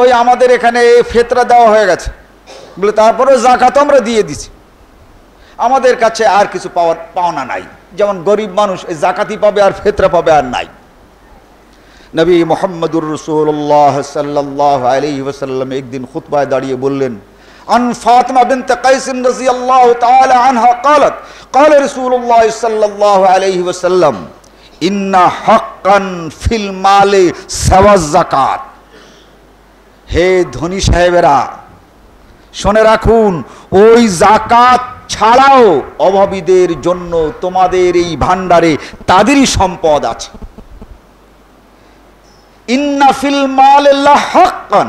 ওই আমাদের এখানে ফিতরা দেওয়া হয়ে গেছে বলে তারপরে যাকাত আমরা দিয়ে দিছি, আমাদের কাছে আর কিছু পাওনা নাই। যেমন গরিব মানুষ এই যাকাতই পাবে আর ফিতরা পাবে আর নাই। নবী মুহাম্মদুর রাসূলুল্লাহ সাল্লাল্লাহু আলাইহি ওয়াসাল্লাম একদিন খুতবায় দাঁড়িয়ে বললেন, আন ফাতিমা বিনত কাইস রাদিয়াল্লাহু তাআলা আনহা قالت قال رسول الله صلى الله عليه وسلم ইন্না হাক্কান ফিল মালে সাওয়াজ যাকাত। হে ধনী সাহেবেরা শুনে রাখুন, ওই যাকাত ছাড়াও অভাবীদের জন্য তোমাদের এই ভান্ডারে তাদেরই সম্পদ আছে। ইন্না ফিল মালে লাহাক্কান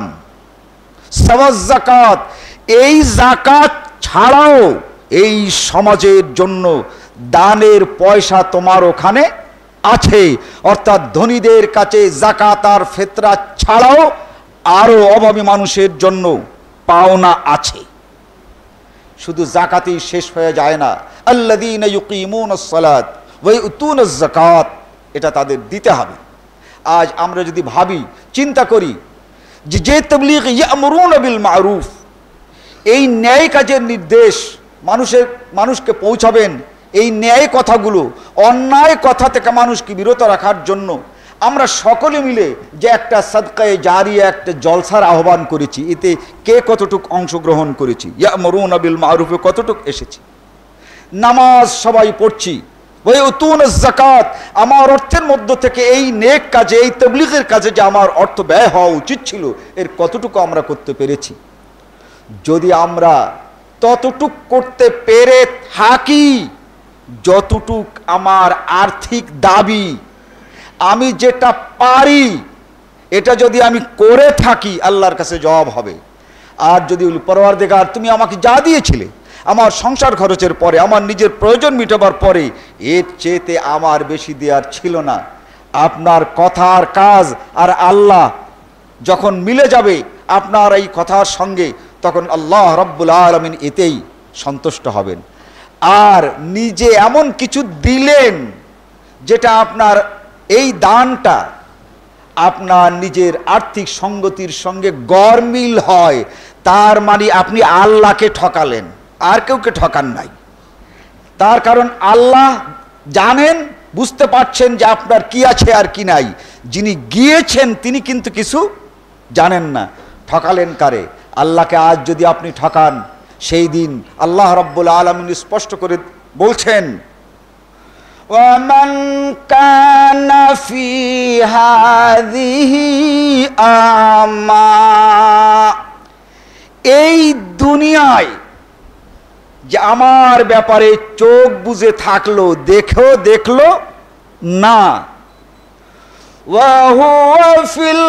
সাওয়াজ যাকাত, এই যাকাত ছাড়াও এই সমাজের জন্য দানের পয়সা তোমার ওখানে আছে। অর্থাৎ ধনীদের কাছে যাকাত আর ফিতরা ছাড়াও আরো অভাবী মানুষের জন্য পাওনা আছে। শুধু যাকাতই শেষ হয়ে যায় না, আল্লাযীনা ইউকিমুনাস সালাত ওয়া ইউতুনাজ যাকাত, এটা তাদের দিতে হবে। আজ আমরা যদি ভাবি, চিন্তা করি যে তাবলীগ ইয়ামুরুনা বিল মারুফ, এই ন্যায় কাজের নির্দেশ মানুষকে পৌঁছাবেন, এই ন্যায় কথাগুলো অন্যায় কথা থেকে মানুষকে বিরত রাখার জন্য আমরা সকলে মিলে যে একটা সাদকায়ে জারিয়া, একটা জলসার আহ্বান করেছি, এতে কে কতটুক অংশগ্রহণ করেছি? ইয়ামুরুনা বিল মারুফে কতটুক এসেছি? নামাজ সবাই পড়ছি, ওয়া ইউতুনাজ যাকাত, আমার অর্থের মধ্য থেকে এই নেক কাজে, এই তাবলীগের কাজে যে আমার অর্থ ব্যয় হওয়া উচিত ছিল, এর কতটুকু আমরা করতে পেরেছি? যদি আমরা ততটুক করতে পেরে থাকি যতটুক আমার আর্থিক দাবি, আমি যেটা পারি এটা যদি আমি করে থাকি, আল্লাহর কাছে জবাব হবে। আর যদি বলি, পরওয়ারদিগার তুমি আমাকে যা দিয়েছিলে আমার সংসার খরচের পরে, আমার নিজের প্রয়োজন মেটাবার পরে, এর চেয়েতে আমার বেশি দেওয়ার ছিল না, আপনার কথার কাজ আর আল্লাহ যখন মিলে যাবে আপনার এই কথার সঙ্গে, তখন আল্লাহ রাব্বুল আলামিন এতেই সন্তুষ্ট হবেন। আর নিজে এমন কিছু দিলেন যেটা আপনার এই দানটা আপনার নিজের আর্থিক সঙ্গতির সঙ্গে গরমিল হয়, তার মানে আপনি আল্লাহকে ঠকালেন, আর কেউকে ঠকান নাই। তার কারণ আল্লাহ জানেন, বুঝতে পারছেন যে আপনার কি আছে আর কি নাই। যিনি গিয়েছেন তিনি কিন্তু কিছু জানেন না। ঠকালেন কারে? আল্লাহকে। আজ যদি আপনি ঠকান, সেই দিন আল্লাহ রাব্বুল আলামিন স্পষ্ট করে বলছেন, ওয়ামান কানা ফি হাযিহি আমা, এই দুনিয়ায় যে আমার ব্যাপারে চোখ বুজে থাকলো, দেখলো না, ওয়া হুয়া ফিল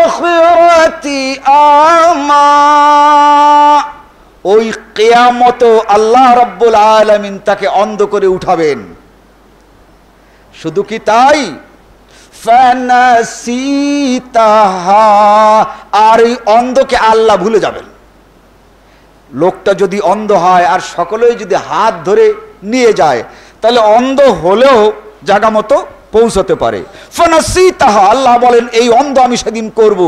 আখিরাতি আমা, ওই কিয়ামত আল্লাহ রাব্বুল আলামিন তাকে অন্ধ করে উঠাবেন। শুধু কি তাই? ফানাসিতাহা, আর এই অন্ধকে আল্লাহ ভুলে যাবেন। লোকটা যদি অন্ধ হয় আর সকলেই যদি হাত ধরে নিয়ে যায়, তাহলে অন্ধ হলেও জায়গা মতো পৌঁছতে পারে। ফানাসিতাহা, আল্লাহ বলেন এই অন্ধ আমি সেদিন করব,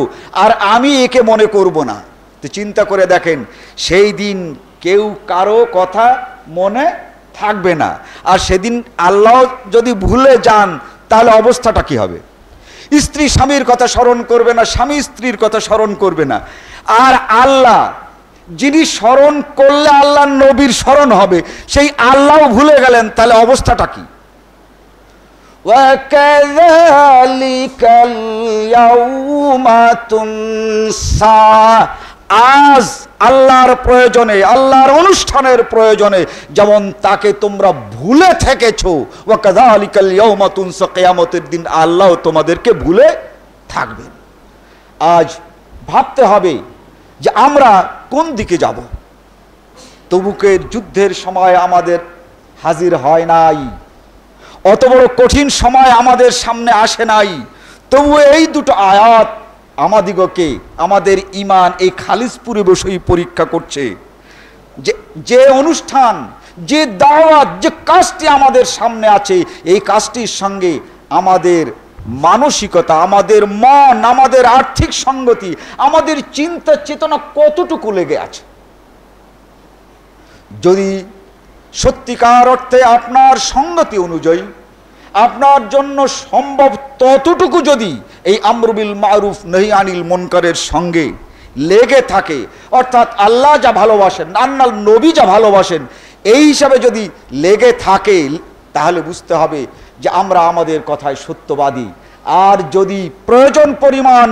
আর আমি একে মনে করব না। তো চিন্তা করে দেখেন, সেই দিন কেউ কারো কথা মনে থাকবে না। আর সেদিন আল্লাহ যদি ভুলে যান, তাহলে অবস্থাটা কি হবে? স্ত্রী স্বামীর কথা স্মরণ করবে না, স্বামী স্ত্রীর কথা স্মরণ করবে না। আর আল্লাহ যিনি স্মরণ করলে আল্লাহ নবীর স্মরণ হবে, সেই আল্লাহ ভুলে গেলেন, তাহলে অবস্থাটা কি? আজ আল্লাহর প্রয়োজনে, আল্লাহর অনুষ্ঠানের প্রয়োজনে যেমন তাকে তোমরা ভুলে থেকেছো, ওয়া কাযালিকাল ইয়াউমা তুনসা, কিয়ামতের দিন আল্লাহ তোমাদেরকে ভুলে থাকবেন। আজ ভাবতে হবে যে আমরা কোন দিকে যাব। তবুকের যুদ্ধের সময় আমাদের হাজির হয় নাই, অত বড় কঠিন সময় আমাদের সামনে আসে নাই, তবু এই দুটো আয়াত আমাদিগকে আমাদের ঈমান এই খালিসপুরে বসেই পরীক্ষা করছে। যে অনুষ্ঠান, যে দাওয়াত, যে কাজটি আমাদের সামনে আছে, এই কাজটির সঙ্গে আমাদের মানসিকতা, আমাদের মন, আমাদের আর্থিক সঙ্গতি, আমাদের চিন্তা চেতনা কতটুকু লেগে আছে। যদি সত্যিকার অর্থে আপনার সঙ্গতি অনুযায়ী আপনার জন্য সম্ভব ততটুকু যদি এই আমর বিল মারুফ নহি আনিল মুনকারের সঙ্গে লেগে থাকে, অর্থাৎ আল্লাহ যা ভালোবাসেন, আল্লাহর নবী যা ভালোবাসেন, এই হিসাবে যদি লেগে থাকে, তাহলে বুঝতে হবে যে আমরা আমাদের কথায় সত্যবাদী। আর যদি প্রয়োজন পরিমাণ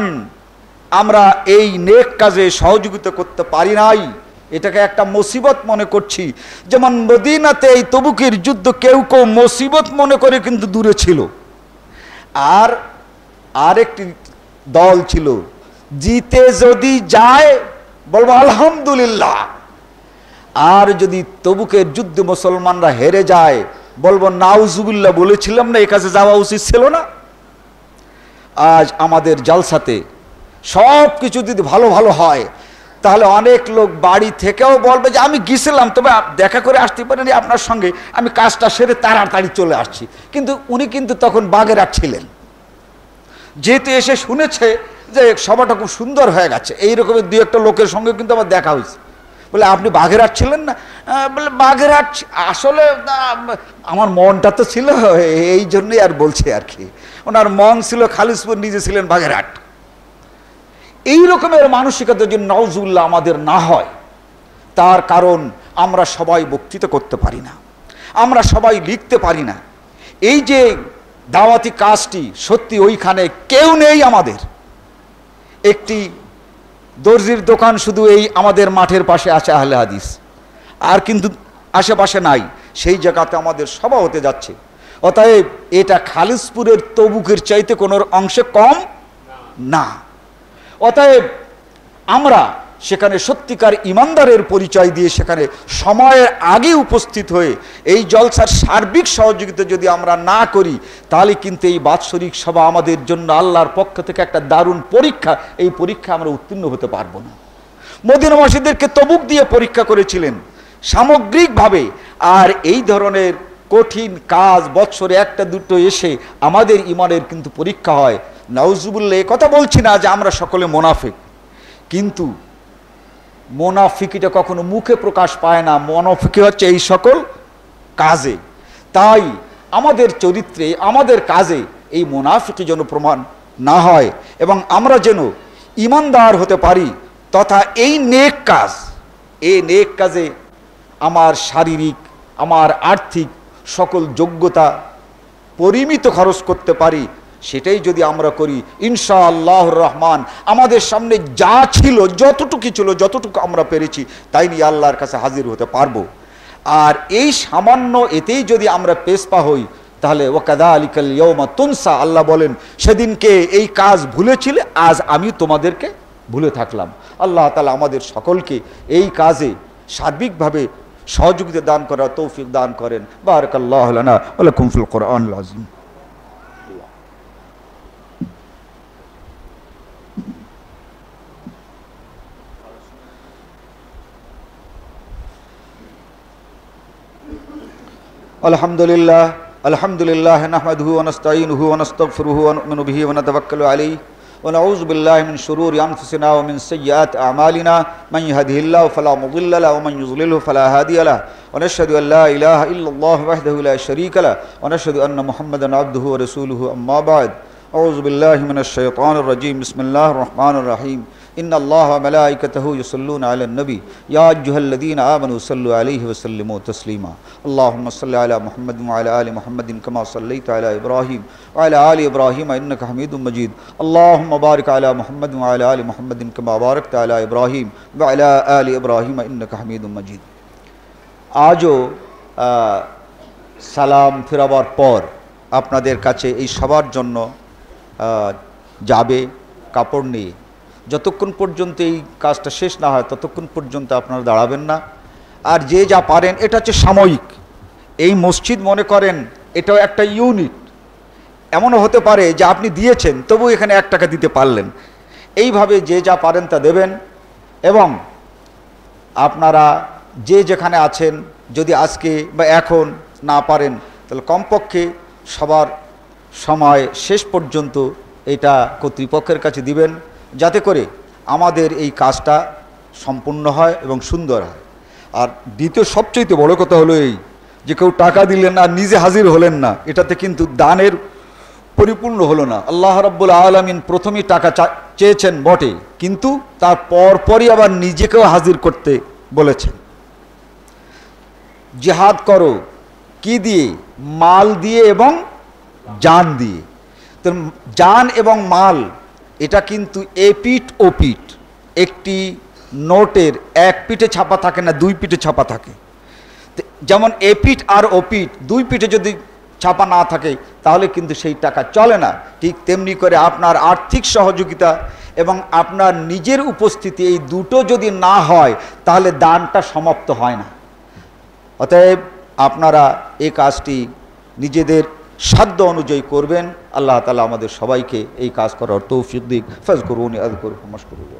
আমরা এই নেক কাজে সহযোগিতা করতে পারি নাই, এটাকে একটা মুসিবত মনে করছি। যেমন মদিনাতে এই তবুকের যুদ্ধ কেউ কেউ মুসিবত মনে করে কিন্তু দূরে ছিল, আর আরেকটি দল ছিল জিতে যদি যায় বলবো আলহামদুলিল্লাহ, আর যদি তবুকের যুদ্ধে মুসলমানরা হেরে যায় বলবো নাউজুবিল্লাহ, বলেছিলাম না এই কাছে যাওয়া উচিত ছিল না। আজ আমাদের জালসাতে সব কিছু যদি ভালো ভালো হয়, তাহলে অনেক লোক বাড়ি থেকেও বলবে যে আমি গিয়েছিলাম, তবে দেখা করে আসতে পারিনি আপনার সঙ্গে, আমি কাজটা সেরে তাড়াতাড়ি চলে আসছি। কিন্তু উনি কিন্তু তখন বাগেরহাট ছিলেন, যেহেতু এসে শুনেছে যে সভাটা খুব সুন্দর হয়ে গেছে, এই রকমের দু একটা লোকের সঙ্গে কিন্তু আমার দেখা হয়েছে। বলে আপনি বাগেরহাট ছিলেন না? বলে বাগেরহাট আসলে আমার মনটা তো ছিল, এই জন্যই আর বলছে আর কি। ওনার মন ছিল খালিসপুর, নিজে ছিলেন বাগেরহাট। এই রকমের মানসিকতা যদি নাউজুবিল্লাহ আমাদের না হয়, তার কারণ আমরা সবাই বক্তৃতা করতে পারি না, আমরা সবাই লিখতে পারি না। এই যে দাওয়াতি কাজটি, সত্যি ওইখানে কেউ নেই আমাদের। একটি দর্জির দোকান শুধু এই আমাদের মাঠের পাশে আছে আহলে হাদিস, আর কিন্তু আশেপাশে নাই। সেই জায়গাতে আমাদের সভা হতে যাচ্ছে। অতএব এটা খালিসপুরের তবুকের চাইতে কোনো অংশে কম না। অতএব আমরা সেখানে সত্যিকার ইমানদারের পরিচয় দিয়ে সেখানে সময়ের আগে উপস্থিত হয়ে এই জলসার সার্বিক সহযোগিতা যদি আমরা না করি, তাহলে কিন্তু এই বাৎসরিক সভা আমাদের জন্য আল্লাহর পক্ষ থেকে একটা দারুণ পরীক্ষা। এই পরীক্ষা আমরা উত্তীর্ণ হতে পারবো না। মদিনাবাসীদেরকে তবুক দিয়ে পরীক্ষা করেছিলেন সামগ্রিকভাবে। আর এই ধরনের কঠিন কাজ বৎসরে একটা দুটো এসে আমাদের ইমানের কিন্তু পরীক্ষা হয়। নাউজুবিল্লাহ, এ কথা বলছি না যে আমরা সকলে মোনাফিক, কিন্তু মোনাফিকিটা কখনো মুখে প্রকাশ পায় না, মোনাফিকি হচ্ছে এই সকল কাজে। তাই আমাদের চরিত্রে, আমাদের কাজে এই মোনাফিকি যেন প্রমাণ না হয় এবং আমরা যেন ইমানদার হতে পারি, তথা এই নেক কাজ, এই নেক কাজে আমার শারীরিক, আমার আর্থিক সকল যোগ্যতা পরিমিত খরচ করতে পারি, সেটাই যদি আমরা করি, ইনশাআল্লাহুর রহমান আমাদের সামনে যা ছিল, যতটুকু ছিল, যতটুকু আমরা পেরেছি, তাই নিয়ে আল্লাহর কাছে হাজির হতে পারবো। আর এই সামান্য এতেই যদি আমরা পেশপা হই, তাহলে ওয়াকাযালিকাল ইয়াউমা তুনসা, আল্লাহ বলেন সেদিনকে এই কাজ ভুলেছিলে, আজ আমি তোমাদেরকে ভুলে থাকলাম। আল্লাহ তাআলা আমাদের সকলকে এই কাজে সার্বিকভাবে সহযোগিতা দান করার তৌফিক দান করেন। বারাকাল্লাহু লানা ওয়া লাকুম ফিল কুরআনিল আযীম। আলহামদুলিল্লাহ আলহামদুলিল্লাহ নাহমাদুহু ওয়া নাস্তাঈনুহু ওয়া নাস্তাগফিরুহু ওয়া নু'মিনু বিহি ওয়া নাতাওয়াক্কালু আলাইহি ওয়া নাউযু বিল্লাহি মিন শুরুরি আনফুসিনা ওয়া মিন সাইয়্যাতি আমালিনা মান ইয়াহদিহিল্লাহু ফালা মুদিল্লা লাহু ওয়া মান ইউদ্লিলহু ফালা হাদিয়া লাহু ওয়া নাশহাদু আন লা ইলাহা ইল্লাল্লাহু ওয়াহদাহু লা শারীকা লাহু ওয়া নাশহাদু আন্না মুহাম্মাদান আবদুহু ওয়া রাসূলুহু আম্মা বা'দ। আউযু বিল্লাহি মিনাশ শাইতানির রাজীম। বিসমিল্লাহির রাহমানির রাহিম। ইন্নাল্লাহা ওয়া মালাইকাতাহু ইউসাল্লুনা আলান নবী ইয়া আইয়ুহাল্লাযীনা আমানু সাল্লু আলাইহি ওয়া সাল্লিমু তাসলিমা আল্লাহুম্মা সাল্লি আলা মুহাম্মাদিন ওয়া আলা আলি মুহাম্মাদিন কামা সাল্লাইতা আলা ইব্রাহিম ওয়া আলা আলি ইব্রাহিম ইন্নাকা হামিদুম মাজিদ আল্লাহুম্মা বারিক আলা মুহাম্মাদিন ওয়া আলা আলি মুহাম্মাদিন কামা বারাকতা আলা ইব্রাহিম ওয়া আলা আলি ইব্রাহিম ইন্নাকা হামিদুম মাজিদ। আজও সালাম ফেরাবার পর আপনাদের কাছে এই সবার জন্য যাবে কাপড় নিয়ে। যতক্ষণ পর্যন্ত এই কাজটা শেষ না হয় ততক্ষণ পর্যন্ত আপনারা দাঁড়াবেন না। আর যে যা পারেন, এটা হচ্ছে সাময়িক। এই মসজিদ মনে করেন এটাও একটা ইউনিট। এমনও হতে পারে যে আপনি দিয়েছেন তবু এখানে 1 টাকা দিতে পারলেন। এইভাবে যে যা পারেন তা দেবেন। এবং আপনারা যে যেখানে আছেন, যদি আজকে বা এখন না পারেন তাহলে কমপক্ষে সবার সময় শেষ পর্যন্ত এটা কর্তৃপক্ষের কাছে দিবেন, যাতে করে আমাদের এই কাজটা সম্পূর্ণ হয় এবং সুন্দর হয়। আর দ্বিতীয় সবচেয়ে বড় কথা হলো এই যে কেউ টাকা দিলেন আর নিজে হাজির হলেন না, এটাতে কিন্তু দানের পরিপূর্ণ হলো না। আল্লাহ রাব্বুল আলামিন প্রথমেই টাকা চেয়েছেন বটে, কিন্তু তার পরপরই আবার নিজেকেও হাজির করতে বলেছেন। জিহাদ করো কি দিয়ে? মাল দিয়ে এবং জান দিয়ে। তো জান এবং মাল এটা কিন্তু এপিঠ ও পিঠ। একটি নোটের 1 পিঠে ছাপা থাকে না, 2 পিঠে ছাপা থাকে। যেমন এপিঠ আর ওপিঠ 2 পিঠে যদি ছাপা না থাকে তাহলে কিন্তু সেই টাকা চলে না। ঠিক তেমনি করে আপনার আর্থিক সহযোগিতা এবং আপনার নিজের উপস্থিতি, এই দুটো যদি না হয় তাহলে দানটা সমাপ্ত হয় না। অতএব আপনারা এই কাজটি নিজেদের সাধ্য অনুযায়ী করবেন। আল্লাহ তাআলা আমাদের সবাইকে এই কাজ করার তৌফিক দিক। ফাজকুরুনি আযকুরকুম ওয়াশকুরুনি।